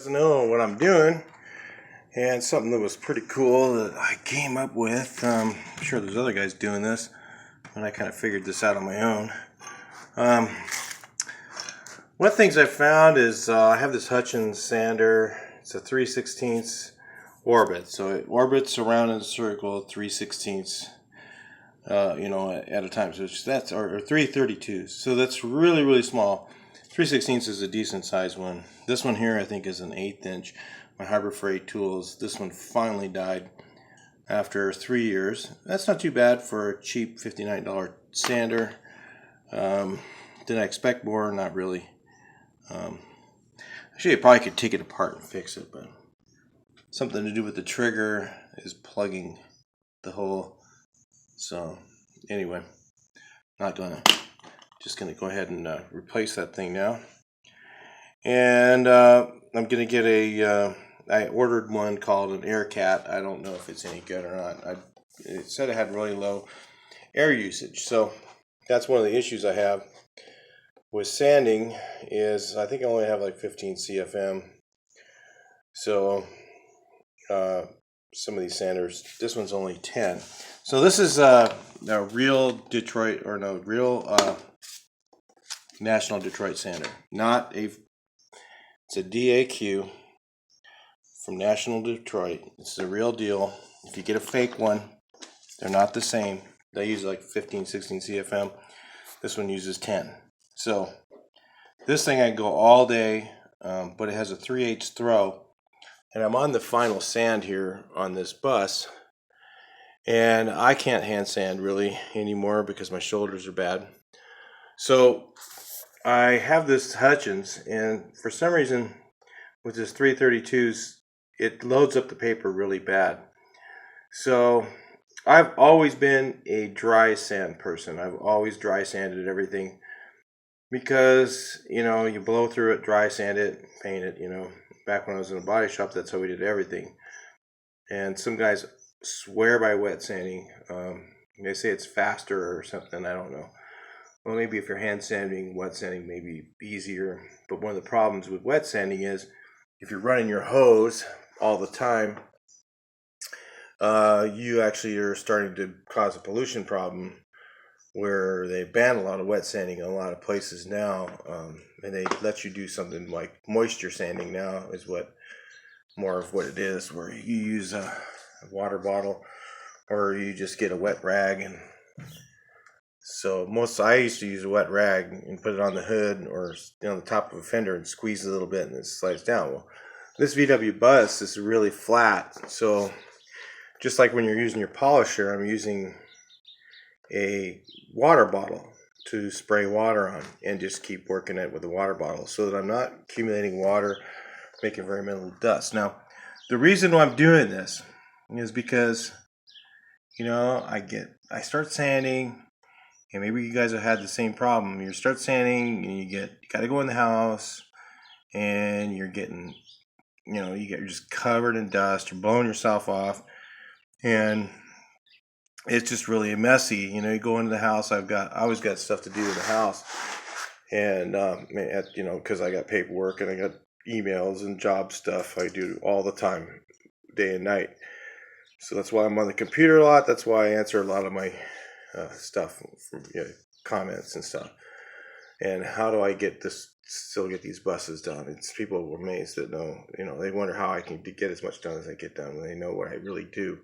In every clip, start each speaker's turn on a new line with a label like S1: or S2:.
S1: to know what I'm doing, and something that was pretty cool that I came up with. I'm sure there's other guys doing this, and I kind of figured this out on my own. One of the things I found is I have this Hutchins sander. It's a 3/16 orbit, so it orbits around in a circle 3/16 at a time. So that's or 3/32s. So that's really small. 3/16 is a decent size one. This one here I think is an 1/8 inch. My Harbor Freight tools. This one finally died after 3 years. That's not too bad for a cheap $59 sander. Did I expect more? Not really. Actually, I probably could take it apart and fix it, but something to do with the trigger is plugging the hole. So anyway, just gonna go ahead and replace that thing now. And I'm gonna get I ordered one called an Air Cat. I don't know if it's any good or not. It said it had really low air usage, so that's one of the issues I have with sanding. Is I think I only have like 15 CFM. So some of these sanders, this one's only 10. So this is a real Detroit, or no, real National Detroit sander. It's a DAQ from National Detroit. It's the real deal. If you get a fake one, they're not the same. They use like 15, 16 CFM. This one uses 10. So this thing I can go all day, but it has a 3/8 throw. And I'm on the final sand here on this bus. And I can't hand sand really anymore because my shoulders are bad. So I have this Hutchins, and for some reason with this 332s, it loads up the paper really bad. So I've always been a dry sand person. I've always dry sanded everything because, you blow through it, dry sand it, paint it, Back when I was in a body shop, that's how we did everything. And some guys swear by wet sanding. They say it's faster or something, I don't know. Well, maybe if you're hand sanding, wet sanding may be easier. But one of the problems with wet sanding is if you're running your hose all the time, you actually are starting to cause a pollution problem, where they ban a lot of wet sanding in a lot of places now, and they let you do something like moisture sanding now is more of what it is, where you use a water bottle or you just get a wet rag. And so I used to use a wet rag and put it on the hood or on the top of a fender and squeeze a little bit and it slides down. Well, this VW bus is really flat, so just like when you're using your polisher, I'm using a water bottle to spray water on and just keep working it with the water bottle so that I'm not accumulating water, making very little dust. Now, the reason why I'm doing this is because, I start sanding, and maybe you guys have had the same problem. You start sanding and you got to go in the house, and you're just covered in dust, you're blowing yourself off, and it's just really messy. You go into the house. I always got stuff to do in the house, and because I got paperwork and I got emails and job stuff I do all the time, day and night. So that's why I'm on the computer a lot. That's why I answer a lot of my stuff from comments and stuff. And how do I still get these buses done? It's people are amazed that they wonder how I can get as much done as I get done when they know what I really do.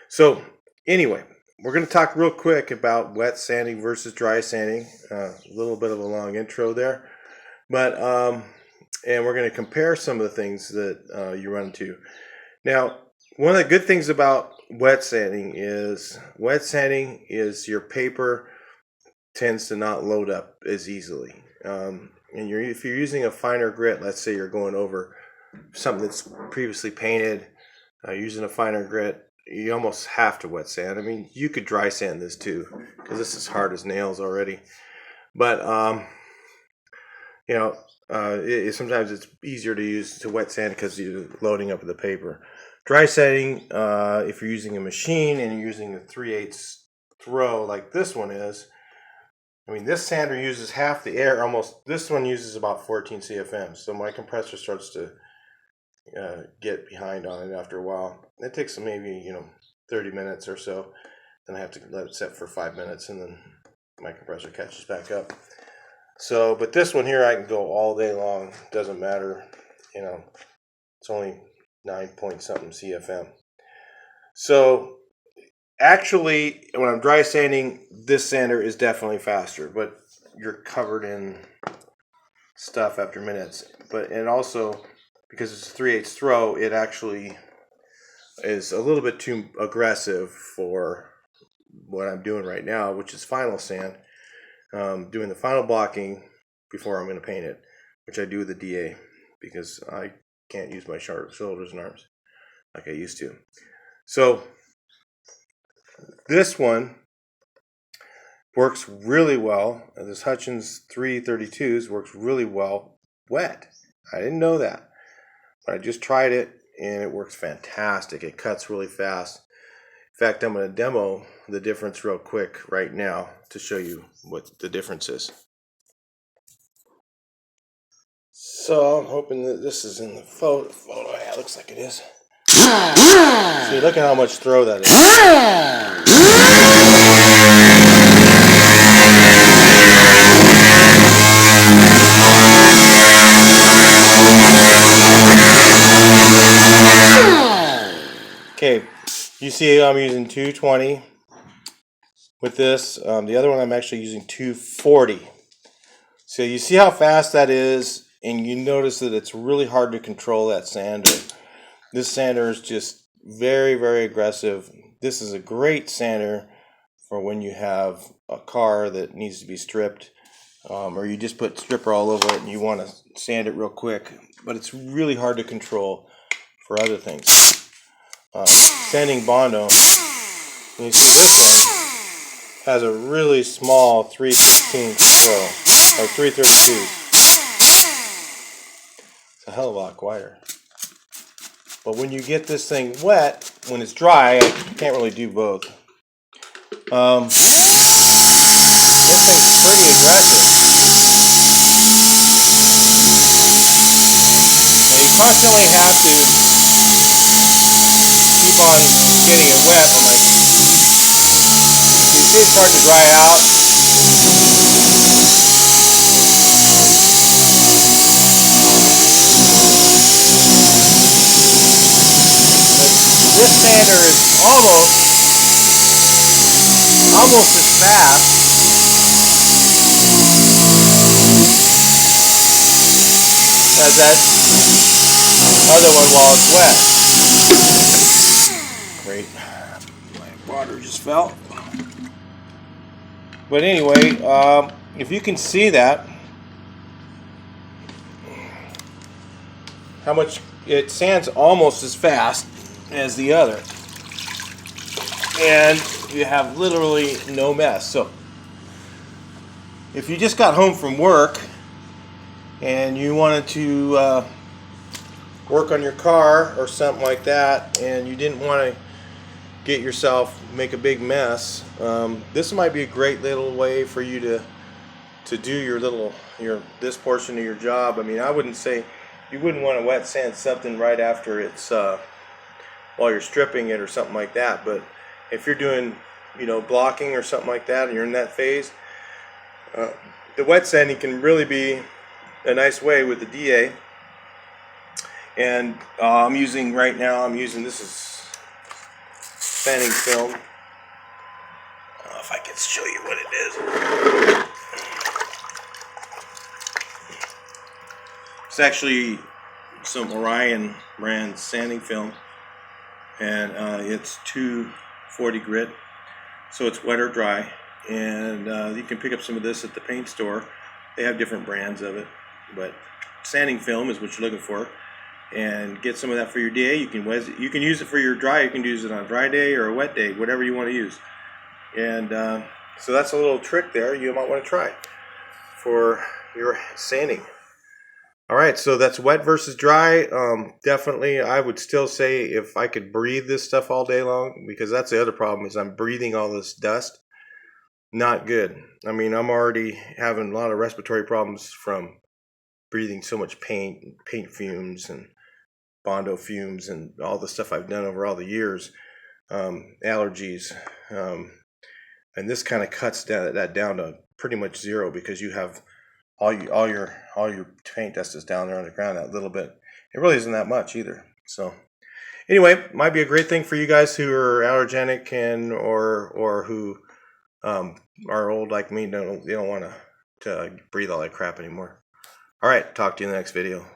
S1: So anyway, we're going to talk real quick about wet sanding versus dry sanding. A little bit of a long intro there, but and we're going to compare some of the things that you run into. Now, one of the good things about wet sanding is your paper tends to not load up as easily. And if you're using a finer grit, let's say you're going over something that's previously painted, using a finer grit, you almost have to wet sand. I mean, you could dry sand this too, because this is hard as nails already. But sometimes it's easier to wet sand because you're loading up the paper. Dry sanding, if you're using a machine and you're using a 3/8 throw like this one is, this sander uses half the air. This one uses about 14 CFM. So my compressor starts to get behind on it after a while. It takes maybe 30 minutes or so. Then I have to let it set for 5 minutes, and then my compressor catches back up. So, but this one here, I can go all day long. Doesn't matter, it's only 9 point something CFM. So actually, when I'm dry sanding, this sander is definitely faster, but you're covered in stuff after minutes. And also, because it's a 3/8 throw, it actually is a little bit too aggressive for what I'm doing right now, which is final sand. Doing the final blocking before I'm going to paint it, which I do with the DA, because I can't use my shoulders and arms like I used to. So this one works really well. This Hutchins 332s works really well wet. I didn't know that, but I just tried it and it works fantastic. It cuts really fast. In fact, I'm going to demo the difference real quick right now to show you what the difference is. So I'm hoping that this is in the photo. Yeah, it looks like it is. See, look at how much throw that is. Okay, you see I'm using 220 with this. The other one I'm actually using 240. So you see how fast that is, and you notice that it's really hard to control that sander. This sander is just very, very aggressive. This is a great sander for when you have a car that needs to be stripped, or you just put stripper all over it and you want to sand it real quick. But it's really hard to control for other things. Sanding Bondo, and you see this one has a really small 3/16 throw, or 3/32. It's a hell of a lot quieter. But when you get this thing wet, when it's dry, I can't really do both. This thing's pretty aggressive. And you constantly have to keep on getting it wet. You see it's starting to dry out. This sander is almost as fast as that other one while it's wet. Great. My water just fell. But anyway, if you can see that, how much it sands almost as fast as the other, and you have literally no mess. So if you just got home from work and you wanted to work on your car or something like that, and you didn't want to make a big mess, this might be a great little way for you to do this portion of your job. I mean, I wouldn't say you wouldn't want to wet sand something right after it's while you're stripping it or something like that. But if you're doing blocking or something like that and you're in that phase, the wet sanding can really be a nice way with the DA. And this is sanding film. I don't know if I can show you what it is. It's actually some Orion brand sanding film, and it's 240 grit, so it's wet or dry. And you can pick up some of this at the paint store. They have different brands of it, but sanding film is what you're looking for. And get some of that for your DA. You can use it for your dry. You can use it on a dry day or a wet day, whatever you want to use. And so that's a little trick there you might want to try for your sanding. All right, so that's wet versus dry. Definitely, I would still say if I could breathe this stuff all day long, because that's the other problem is I'm breathing all this dust. Not good. I mean, I'm already having a lot of respiratory problems from breathing so much paint fumes, and Bondo fumes and all the stuff I've done over all the years, allergies, and this kind of cuts that down to pretty much zero, because you have all your paint dust is down there on the ground. That little bit, it really isn't that much either. So anyway, might be a great thing for you guys who are allergenic and or who are old like me. They don't want to breathe all that crap anymore. All right, talk to you in the next video.